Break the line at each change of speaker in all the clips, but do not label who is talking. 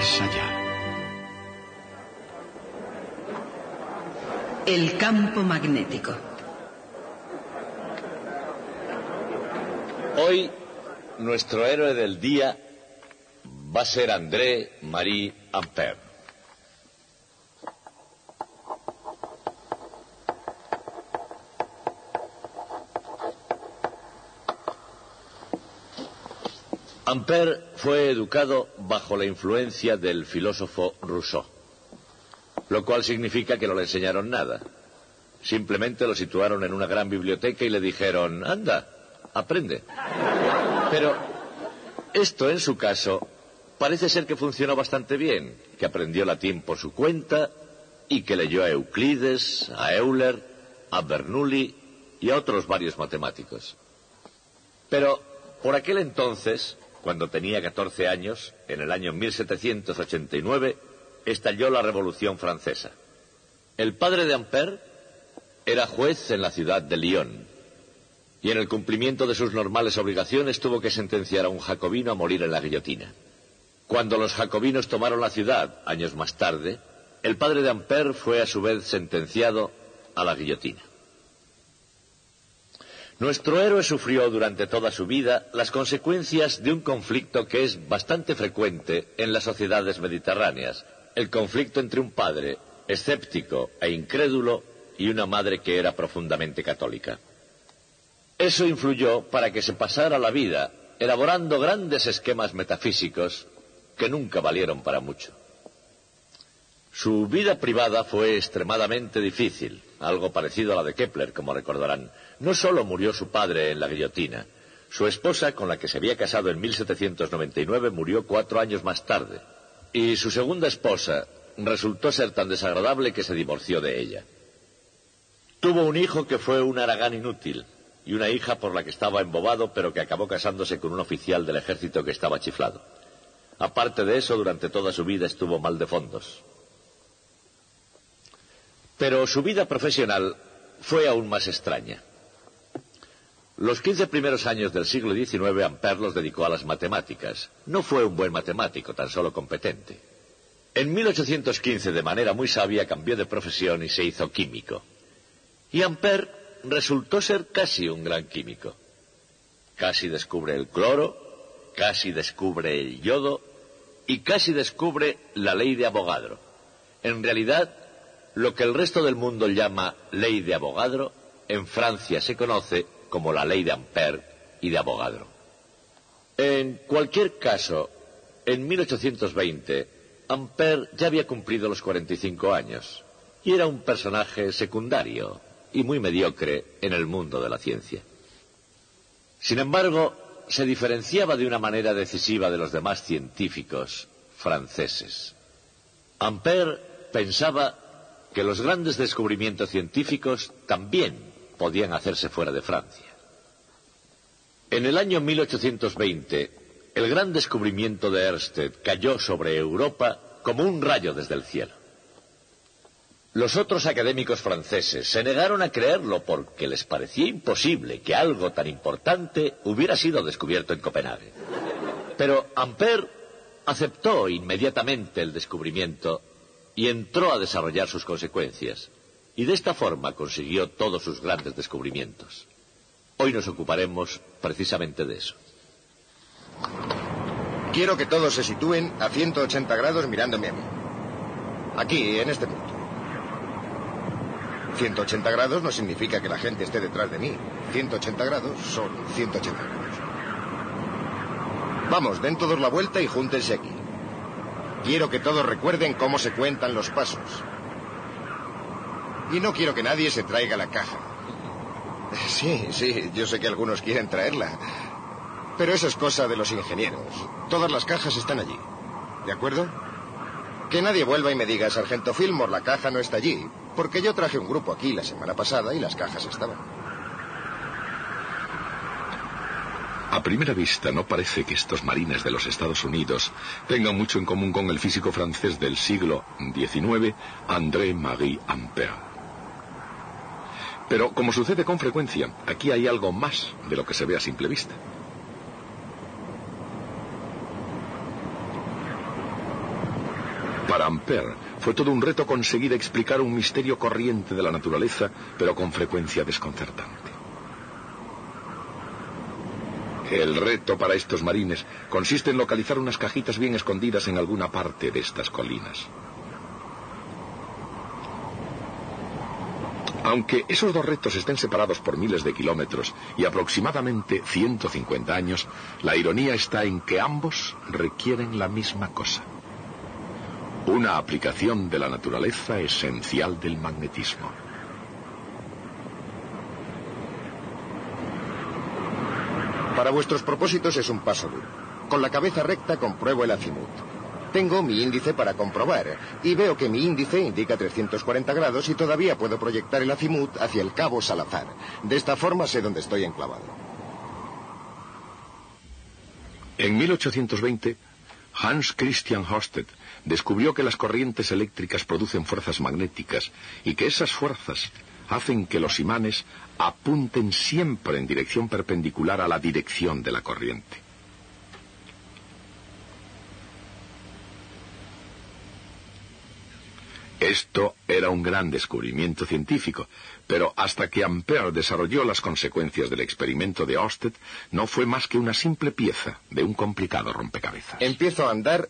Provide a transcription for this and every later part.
más allá.
El campo magnético.
Hoy, nuestro héroe del día va a ser André-Marie Ampère. Ampère fue educado bajo la influencia del filósofo Rousseau, lo cual significa que no le enseñaron nada. Simplemente lo situaron en una gran biblioteca y le dijeron, anda, aprende. Pero esto, en su caso, parece ser que funcionó bastante bien, que aprendió latín por su cuenta y que leyó a Euclides, a Euler, a Bernoulli y a otros varios matemáticos. Pero por aquel entonces, cuando tenía 14 años, en el año 1789, estalló la Revolución Francesa. El padre de Ampère era juez en la ciudad de Lyon, y en el cumplimiento de sus normales obligaciones tuvo que sentenciar a un jacobino a morir en la guillotina. Cuando los jacobinos tomaron la ciudad, años más tarde, el padre de Ampère fue a su vez sentenciado a la guillotina. Nuestro héroe sufrió durante toda su vida las consecuencias de un conflicto que es bastante frecuente en las sociedades mediterráneas, el conflicto entre un padre escéptico e incrédulo y una madre que era profundamente católica. Eso influyó para que se pasara la vida elaborando grandes esquemas metafísicos que nunca valieron para mucho. Su vida privada fue extremadamente difícil, algo parecido a la de Kepler, como recordarán. No solo murió su padre en la guillotina, su esposa, con la que se había casado en 1799, murió 4 años más tarde, y su segunda esposa resultó ser tan desagradable que se divorció de ella. Tuvo un hijo que fue un haragán inútil, y una hija por la que estaba embobado, pero que acabó casándose con un oficial del ejército que estaba chiflado. Aparte de eso, durante toda su vida estuvo mal de fondos. Pero su vida profesional fue aún más extraña. Los 15 primeros años del siglo XIX Ampère los dedicó a las matemáticas. No fue un buen matemático, tan solo competente. En 1815, de manera muy sabia, cambió de profesión y se hizo químico. Y Ampère resultó ser casi un gran químico. Casi descubre el cloro, casi descubre el yodo y casi descubre la ley de Avogadro. En realidad, lo que el resto del mundo llama ley de Avogadro, en Francia se conoce como la ley de Ampère y de Avogadro. En cualquier caso, en 1820, Ampère ya había cumplido los 45 años y era un personaje secundario y muy mediocre en el mundo de la ciencia. Sin embargo, se diferenciaba de una manera decisiva de los demás científicos franceses. Ampère pensaba que los grandes descubrimientos científicos también podían hacerse fuera de Francia. En el año 1820, el gran descubrimiento de Ørsted cayó sobre Europa como un rayo desde el cielo. Los otros académicos franceses se negaron a creerlo porque les parecía imposible que algo tan importante hubiera sido descubierto en Copenhague. Pero Ampère aceptó inmediatamente el descubrimiento y entró a desarrollar sus consecuencias, y de esta forma consiguió todos sus grandes descubrimientos. Hoy nos ocuparemos precisamente de eso.
Quiero que todos se sitúen a 180 grados mirándome a mí. Aquí, en este punto. 180 grados no significa que la gente esté detrás de mí. 180 grados son 180 grados. Vamos, den todos la vuelta y júntense aquí. Quiero que todos recuerden cómo se cuentan los pasos. Y no quiero que nadie se traiga la caja. Sí, yo sé que algunos quieren traerla. Pero eso es cosa de los ingenieros. Todas las cajas están allí. ¿De acuerdo? Que nadie vuelva y me diga, Sargento Fillmore, la caja no está allí. Porque yo traje un grupo aquí la semana pasada y las cajas estaban.
A primera vista no parece que estos marines de los Estados Unidos tengan mucho en común con el físico francés del siglo XIX, André-Marie Ampère. Pero, como sucede con frecuencia, aquí hay algo más de lo que se ve a simple vista. Para Ampère fue todo un reto conseguir explicar un misterio corriente de la naturaleza, pero con frecuencia desconcertante. El reto para estos marines consiste en localizar unas cajitas bien escondidas en alguna parte de estas colinas. Aunque esos dos retos estén separados por miles de kilómetros y aproximadamente 150 años, la ironía está en que ambos requieren la misma cosa: una aplicación de la naturaleza esencial del magnetismo.
Para vuestros propósitos es un paso duro. Con la cabeza recta compruebo el azimut. Tengo mi índice para comprobar y veo que mi índice indica 340 grados y todavía puedo proyectar el azimut hacia el cabo Salazar. De esta forma sé dónde estoy enclavado.
En 1820, Hans Christian Ørsted descubrió que las corrientes eléctricas producen fuerzas magnéticas y que esas fuerzas hacen que los imanes apunten siempre en dirección perpendicular a la dirección de la corriente. Esto era un gran descubrimiento científico, pero hasta que Ampère desarrolló las consecuencias del experimento de Ørsted, no fue más que una simple pieza de un complicado rompecabezas.
Empiezo a andar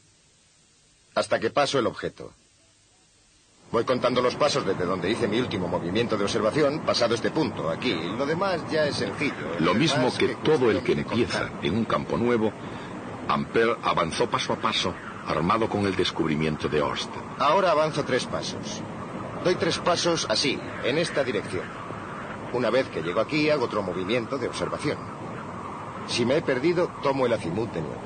hasta que paso el objeto. Voy contando los pasos desde donde hice mi último movimiento de observación, pasado este punto, aquí. Lo demás ya es sencillo.
Lo mismo que todo el que empieza en un campo nuevo, Ampère avanzó paso a paso, armado con el descubrimiento de Ørsted.
Ahora avanzo 3 pasos. Doy 3 pasos así, en esta dirección. Una vez que llego aquí, hago otro movimiento de observación. Si me he perdido, tomo el azimut de nuevo.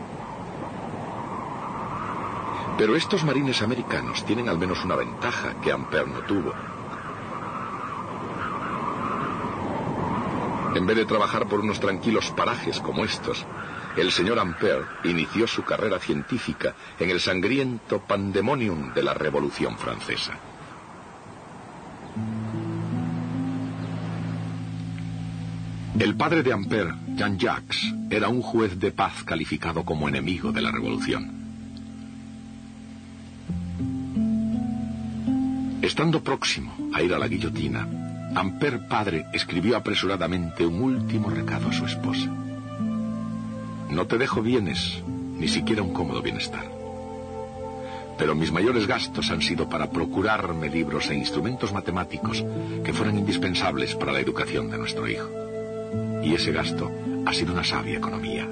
Pero estos marines americanos tienen al menos una ventaja que Ampère no tuvo. En vez de trabajar por unos tranquilos parajes como estos, el señor Ampère inició su carrera científica en el sangriento pandemonium de la Revolución Francesa. El padre de Ampère, Jean-Jacques, era un juez de paz calificado como enemigo de la Revolución. Estando próximo a ir a la guillotina, Ampère padre escribió apresuradamente un último recado a su esposa. No te dejo bienes, ni siquiera un cómodo bienestar. Pero mis mayores gastos han sido para procurarme libros e instrumentos matemáticos que fueran indispensables para la educación de nuestro hijo. Y ese gasto ha sido una sabia economía.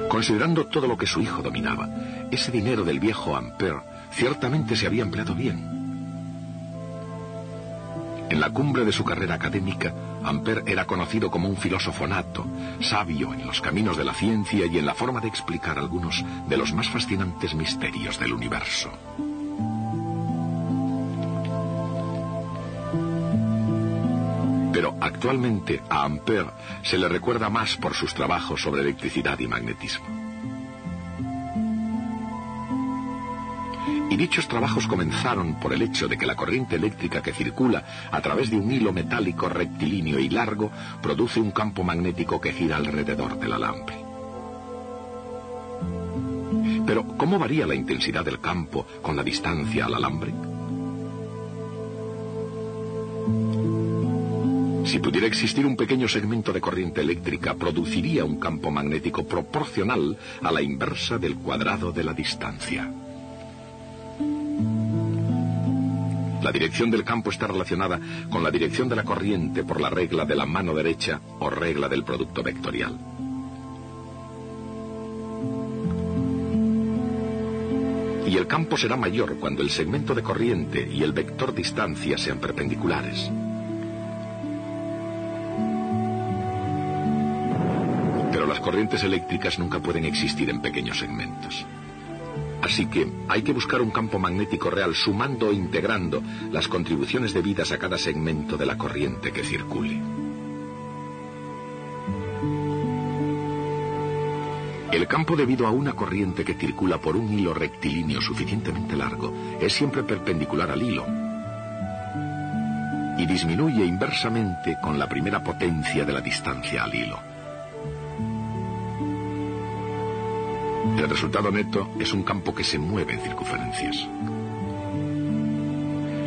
Considerando todo lo que su hijo dominaba, ese dinero del viejo Ampère ciertamente se había empleado bien. En la cumbre de su carrera académica, Ampère era conocido como un filósofo nato, sabio en los caminos de la ciencia y en la forma de explicar algunos de los más fascinantes misterios del universo. Pero actualmente a Ampère se le recuerda más por sus trabajos sobre electricidad y magnetismo. Y dichos trabajos comenzaron por el hecho de que la corriente eléctrica que circula a través de un hilo metálico rectilíneo y largo produce un campo magnético que gira alrededor del alambre. Pero, ¿cómo varía la intensidad del campo con la distancia al alambre? Si pudiera existir un pequeño segmento de corriente eléctrica, produciría un campo magnético proporcional a la inversa del cuadrado de la distancia. La dirección del campo está relacionada con la dirección de la corriente por la regla de la mano derecha o regla del producto vectorial. Y el campo será mayor cuando el segmento de corriente y el vector distancia sean perpendiculares. Pero las corrientes eléctricas nunca pueden existir en pequeños segmentos. Así que hay que buscar un campo magnético real sumando o integrando las contribuciones debidas a cada segmento de la corriente que circule. El campo debido a una corriente que circula por un hilo rectilíneo suficientemente largo es siempre perpendicular al hilo y disminuye inversamente con la primera potencia de la distancia al hilo. El resultado neto es un campo que se mueve en circunferencias.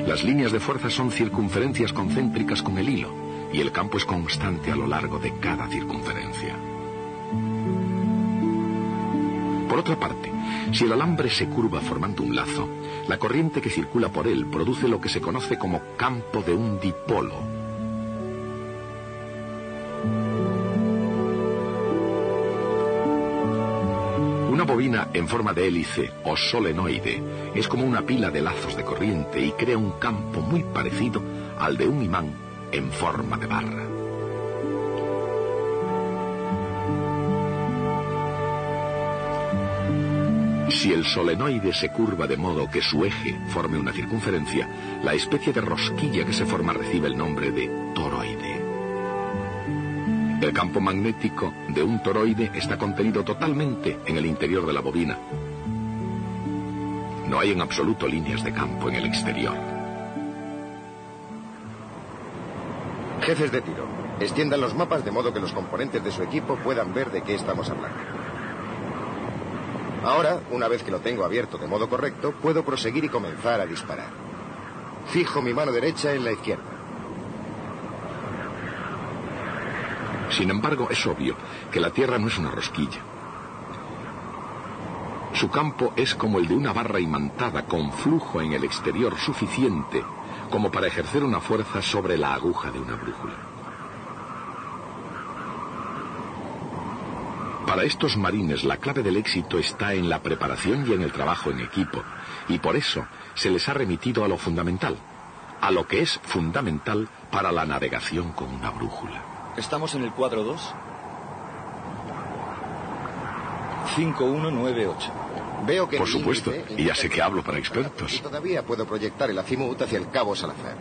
Las líneas de fuerza son circunferencias concéntricas con el hilo, y el campo es constante a lo largo de cada circunferencia. Por otra parte, si el alambre se curva formando un lazo, la corriente que circula por él produce lo que se conoce como campo de un dipolo. Una bobina en forma de hélice o solenoide es como una pila de lazos de corriente y crea un campo muy parecido al de un imán en forma de barra. Si el solenoide se curva de modo que su eje forme una circunferencia, la especie de rosquilla que se forma recibe el nombre de toroide. El campo magnético de un toroide está contenido totalmente en el interior de la bobina. No hay en absoluto líneas de campo en el exterior.
Jefes de tiro, extiendan los mapas de modo que los componentes de su equipo puedan ver de qué estamos hablando. Ahora, una vez que lo tengo abierto de modo correcto, puedo proseguir y comenzar a disparar. Fijo mi mano derecha en la izquierda.
Sin embargo, es obvio que la Tierra no es una rosquilla. Su campo es como el de una barra imantada con flujo en el exterior suficiente como para ejercer una fuerza sobre la aguja de una brújula. Para estos marines la clave del éxito está en la preparación y en el trabajo en equipo, y por eso se les ha remitido a lo fundamental, a lo que es fundamental para la navegación con una brújula.
Estamos en el cuadro 2. 5198.
Veo que
Por supuesto, y ya sé que hablo para expertos.
Y todavía puedo proyectar el azimut hacia el cabo Salazar.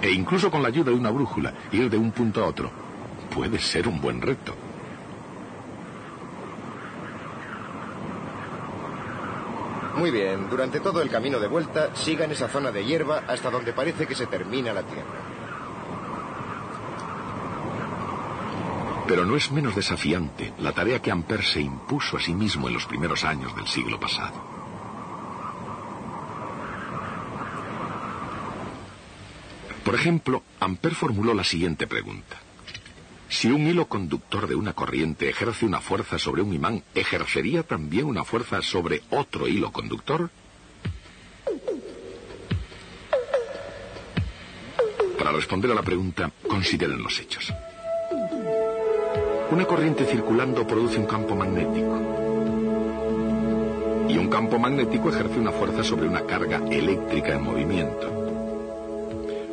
E incluso con la ayuda de una brújula, ir de un punto a otro puede ser un buen reto.
Muy bien, durante todo el camino de vuelta, sigan esa zona de hierba hasta donde parece que se termina la Tierra.
Pero no es menos desafiante la tarea que Ampère se impuso a sí mismo en los primeros años del siglo pasado. Por ejemplo, Ampère formuló la siguiente pregunta. Si un hilo conductor de una corriente ejerce una fuerza sobre un imán, ¿ejercería también una fuerza sobre otro hilo conductor? Para responder a la pregunta, consideren los hechos. Una corriente circulando produce un campo magnético. Y un campo magnético ejerce una fuerza sobre una carga eléctrica en movimiento.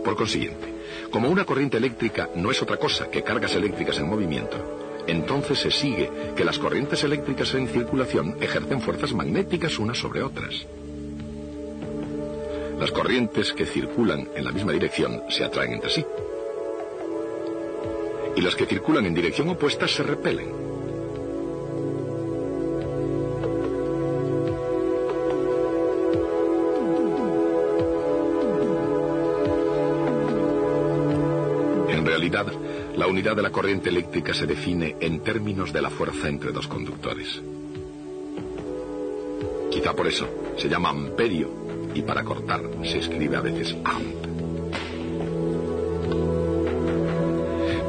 Por consiguiente, como una corriente eléctrica no es otra cosa que cargas eléctricas en movimiento, entonces se sigue que las corrientes eléctricas en circulación ejercen fuerzas magnéticas unas sobre otras. Las corrientes que circulan en la misma dirección se atraen entre sí. Y las que circulan en dirección opuesta se repelen. En realidad, la unidad de la corriente eléctrica se define en términos de la fuerza entre dos conductores. Quizá por eso se llama amperio y para cortar se escribe a veces amp.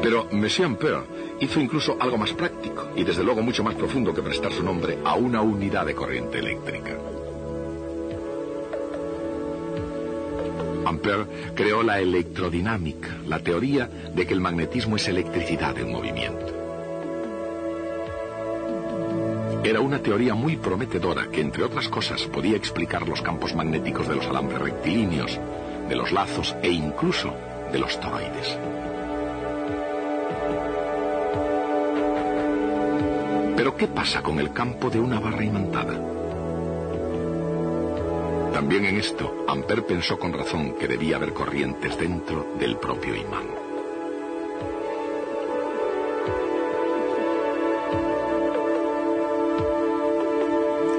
Pero Monsieur Ampère hizo incluso algo más práctico y desde luego mucho más profundo que prestar su nombre a una unidad de corriente eléctrica. Ampère creó la electrodinámica, la teoría de que el magnetismo es electricidad en movimiento. Era una teoría muy prometedora que, entre otras cosas, podía explicar los campos magnéticos de los alambres rectilíneos, de los lazos e incluso de los toroides. Pero ¿qué pasa con el campo de una barra imantada? También en esto, Ampère pensó con razón que debía haber corrientes dentro del propio imán.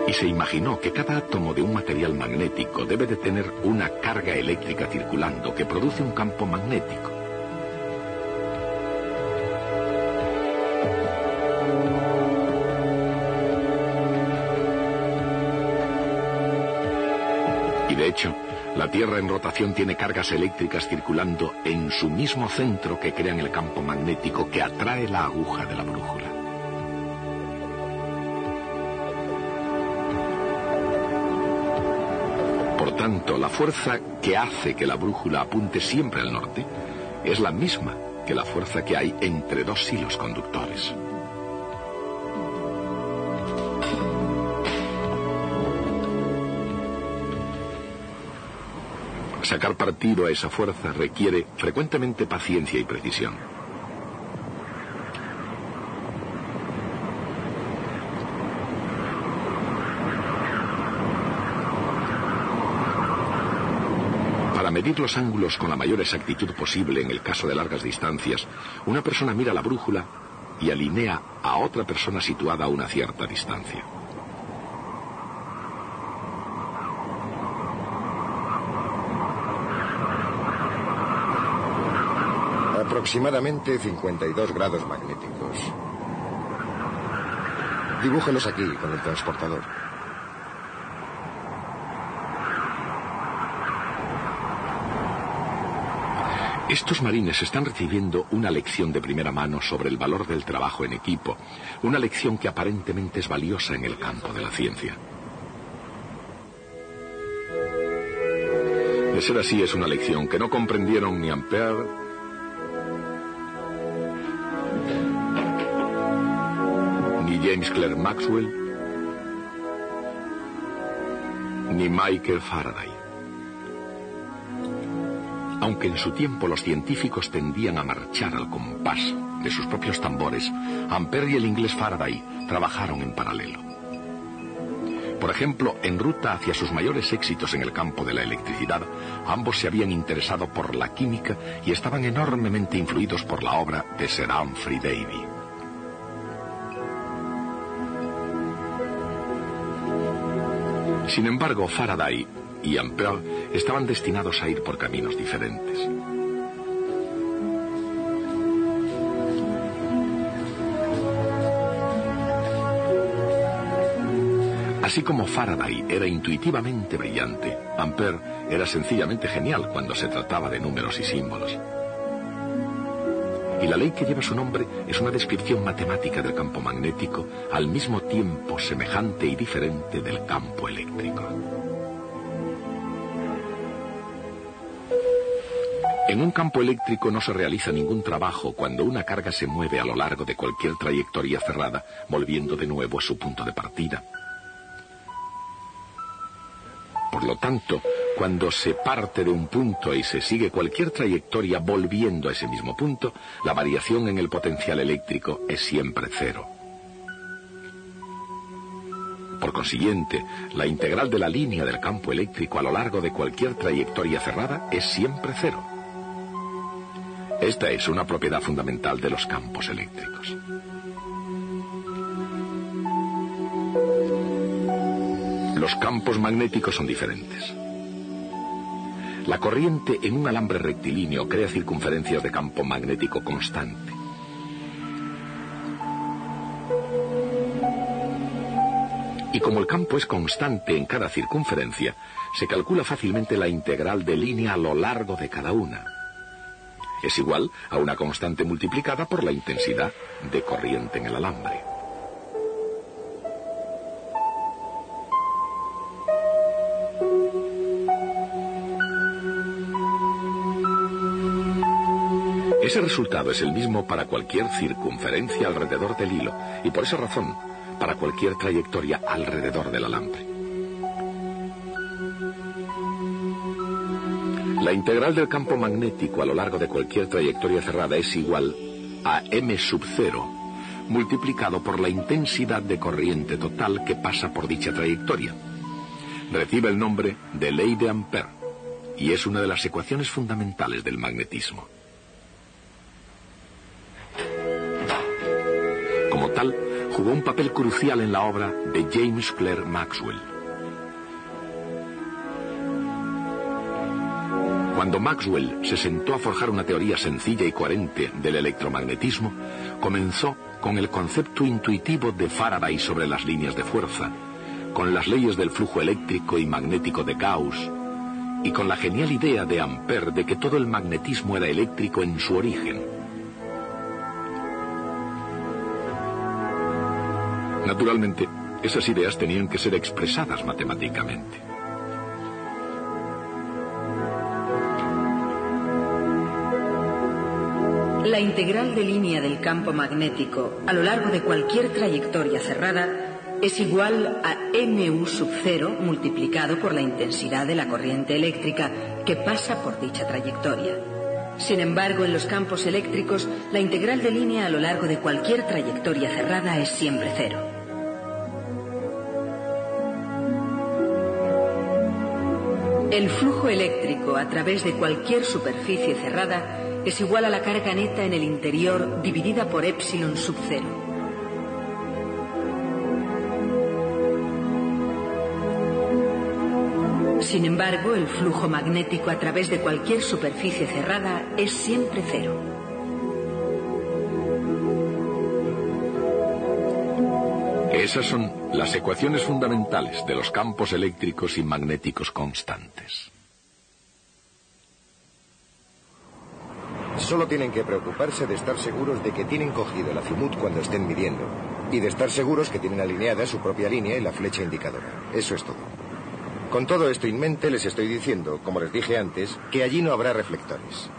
Y se imaginó que cada átomo de un material magnético debe de tener una carga eléctrica circulando que produce un campo magnético. de hecho, la Tierra en rotación tiene cargas eléctricas circulando en su mismo centro que crean el campo magnético que atrae la aguja de la brújula. Por tanto, la fuerza que hace que la brújula apunte siempre al norte es la misma que la fuerza que hay entre dos hilos conductores. Sacar partido a esa fuerza requiere frecuentemente paciencia y precisión. Para medir los ángulos con la mayor exactitud posible en el caso de largas distancias, una persona mira la brújula y alinea a otra persona situada a una cierta distancia.
Aproximadamente 52 grados magnéticos. Dibújelos aquí con el transportador.
Estos marines están recibiendo una lección de primera mano sobre el valor del trabajo en equipo, una lección que aparentemente es valiosa en el campo de la ciencia. De ser así, es una lección que no comprendieron ni Ampère ni James Clerk Maxwell ni Michael Faraday. Aunque en su tiempo los científicos tendían a marchar al compás de sus propios tambores, Ampère y el inglés Faraday trabajaron en paralelo. Por ejemplo, en ruta hacia sus mayores éxitos en el campo de la electricidad, ambos se habían interesado por la química y estaban enormemente influidos por la obra de Sir Humphry Davy. Sin embargo, Faraday y Ampère estaban destinados a ir por caminos diferentes. Así como Faraday era intuitivamente brillante, Ampère era sencillamente genial cuando se trataba de números y símbolos. Y la ley que lleva su nombre es una descripción matemática del campo magnético, al mismo tiempo semejante y diferente del campo eléctrico. En un campo eléctrico no se realiza ningún trabajo cuando una carga se mueve a lo largo de cualquier trayectoria cerrada, volviendo de nuevo a su punto de partida. Por lo tanto, cuando se parte de un punto y se sigue cualquier trayectoria volviendo a ese mismo punto, la variación en el potencial eléctrico es siempre cero. Por consiguiente, la integral de la línea del campo eléctrico a lo largo de cualquier trayectoria cerrada es siempre cero. Esta es una propiedad fundamental de los campos eléctricos. Los campos magnéticos son diferentes. La corriente en un alambre rectilíneo crea circunferencias de campo magnético constante. Y como el campo es constante en cada circunferencia, se calcula fácilmente la integral de línea a lo largo de cada una. Es igual a una constante multiplicada por la intensidad de corriente en el alambre. Ese resultado es el mismo para cualquier circunferencia alrededor del hilo y por esa razón para cualquier trayectoria alrededor del alambre. La integral del campo magnético a lo largo de cualquier trayectoria cerrada es igual a m sub 0 multiplicado por la intensidad de corriente total que pasa por dicha trayectoria. Recibe el nombre de ley de Ampère y es una de las ecuaciones fundamentales del magnetismo. Como tal, jugó un papel crucial en la obra de James Clerk Maxwell. Cuando Maxwell se sentó a forjar una teoría sencilla y coherente del electromagnetismo, comenzó con el concepto intuitivo de Faraday sobre las líneas de fuerza, con las leyes del flujo eléctrico y magnético de Gauss, y con la genial idea de Ampère de que todo el magnetismo era eléctrico en su origen. Naturalmente, esas ideas tenían que ser expresadas matemáticamente.
La integral de línea del campo magnético a lo largo de cualquier trayectoria cerrada es igual a mu sub 0 multiplicado por la intensidad de la corriente eléctrica que pasa por dicha trayectoria. Sin embargo, en los campos eléctricos, la integral de línea a lo largo de cualquier trayectoria cerrada es siempre cero. El flujo eléctrico a través de cualquier superficie cerrada es igual a la carga neta en el interior dividida por epsilon sub 0. Sin embargo, el flujo magnético a través de cualquier superficie cerrada es siempre cero.
Esas son las ecuaciones fundamentales de los campos eléctricos y magnéticos constantes.
Solo tienen que preocuparse de estar seguros de que tienen cogido el azimut cuando estén midiendo, y de estar seguros que tienen alineada su propia línea y la flecha indicadora. Eso es todo. Con todo esto en mente les estoy diciendo, como les dije antes, que allí no habrá reflectores.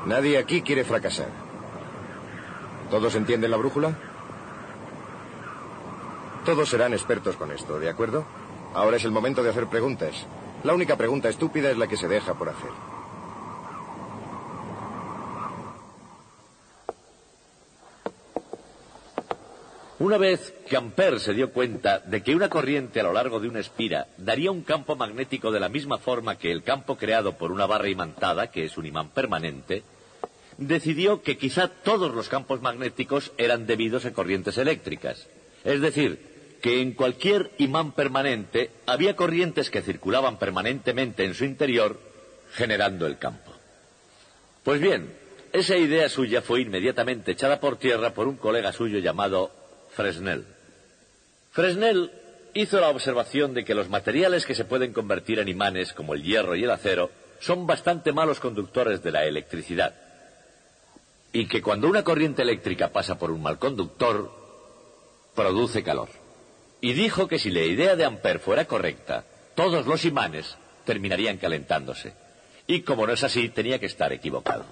Nadie aquí quiere fracasar. ¿Todos entienden la brújula? Todos serán expertos con esto, ¿de acuerdo? Ahora es el momento de hacer preguntas. La única pregunta estúpida es la que se deja por hacer.
Una vez que Ampère se dio cuenta de que una corriente a lo largo de una espira daría un campo magnético de la misma forma que el campo creado por una barra imantada, que es un imán permanente, decidió que quizá todos los campos magnéticos eran debidos a corrientes eléctricas. Es decir, que en cualquier imán permanente había corrientes que circulaban permanentemente en su interior, generando el campo. Pues bien, esa idea suya fue inmediatamente echada por tierra por un colega suyo llamado Fresnel. Fresnel hizo la observación de que los materiales que se pueden convertir en imanes, como el hierro y el acero, son bastante malos conductores de la electricidad. Y que cuando una corriente eléctrica pasa por un mal conductor, produce calor. Y dijo que si la idea de Ampère fuera correcta, todos los imanes terminarían calentándose. Y como no es así, tenía que estar equivocado.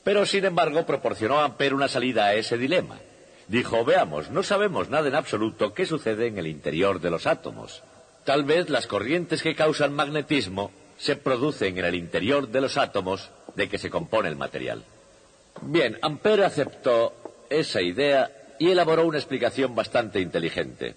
Pero, sin embargo, proporcionó a Ampère una salida a ese dilema. Dijo, veamos, no sabemos nada en absoluto qué sucede en el interior de los átomos. Tal vez las corrientes que causan magnetismo se producen en el interior de los átomos de que se compone el material. Bien, Ampère aceptó esa idea y elaboró una explicación bastante inteligente.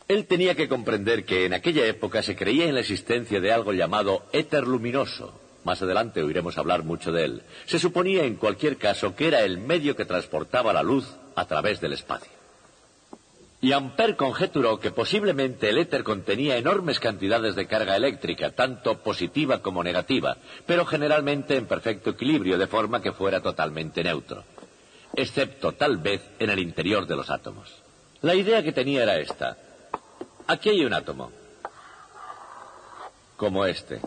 Él tenía que comprender que en aquella época se creía en la existencia de algo llamado éter luminoso. Más adelante oiremos hablar mucho de él. Se suponía en cualquier caso que era el medio que transportaba la luz a través del espacio. Y Ampère conjeturó que posiblemente el éter contenía enormes cantidades de carga eléctrica, tanto positiva como negativa, pero generalmente en perfecto equilibrio, de forma que fuera totalmente neutro, excepto tal vez en el interior de los átomos. La idea que tenía era esta. Aquí hay un átomo, como este.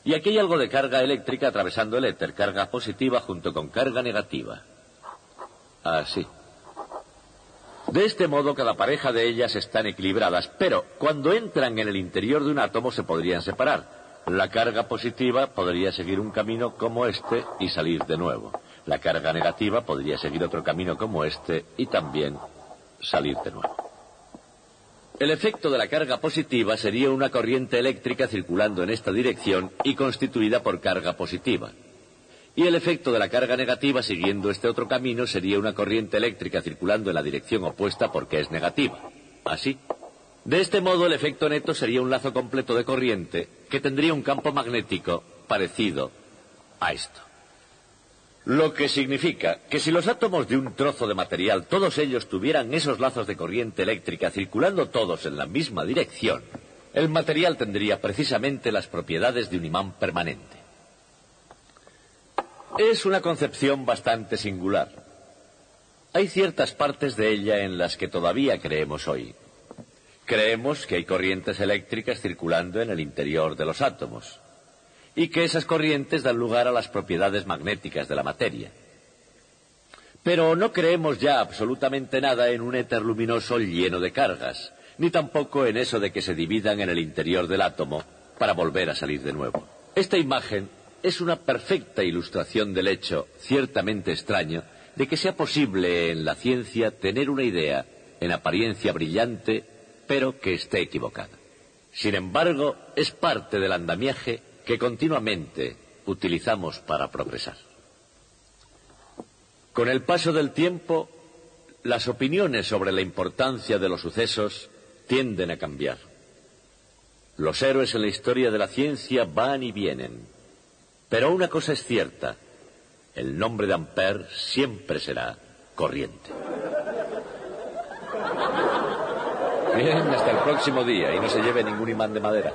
Y aquí hay algo de carga eléctrica atravesando el éter, carga positiva junto con carga negativa. Así. De este modo, cada pareja de ellas están equilibradas, pero cuando entran en el interior de un átomo se podrían separar. La carga positiva podría seguir un camino como este y salir de nuevo. La carga negativa podría seguir otro camino como este y también salir de nuevo. El efecto de la carga positiva sería una corriente eléctrica circulando en esta dirección y constituida por carga positiva. Y el efecto de la carga negativa siguiendo este otro camino sería una corriente eléctrica circulando en la dirección opuesta porque es negativa. Así. De este modo el efecto neto sería un lazo completo de corriente que tendría un campo magnético parecido a esto. Lo que significa que si los átomos de un trozo de material, todos ellos tuvieran esos lazos de corriente eléctrica circulando todos en la misma dirección, el material tendría precisamente las propiedades de un imán permanente. Es una concepción bastante singular. Hay ciertas partes de ella en las que todavía creemos hoy. Creemos que hay corrientes eléctricas circulando en el interior de los átomos y que esas corrientes dan lugar a las propiedades magnéticas de la materia. Pero no creemos ya absolutamente nada en un éter luminoso lleno de cargas, ni tampoco en eso de que se dividan en el interior del átomo para volver a salir de nuevo. Esta imagen es una perfecta ilustración del hecho, ciertamente extraño, de que sea posible en la ciencia tener una idea en apariencia brillante, pero que esté equivocada. Sin embargo, es parte del andamiaje que continuamente utilizamos para progresar. Con el paso del tiempo, las opiniones sobre la importancia de los sucesos tienden a cambiar. Los héroes en la historia de la ciencia van y vienen. Pero una cosa es cierta, el nombre de Ampère siempre será corriente. Bien, hasta el próximo día y no se lleve ningún imán de madera.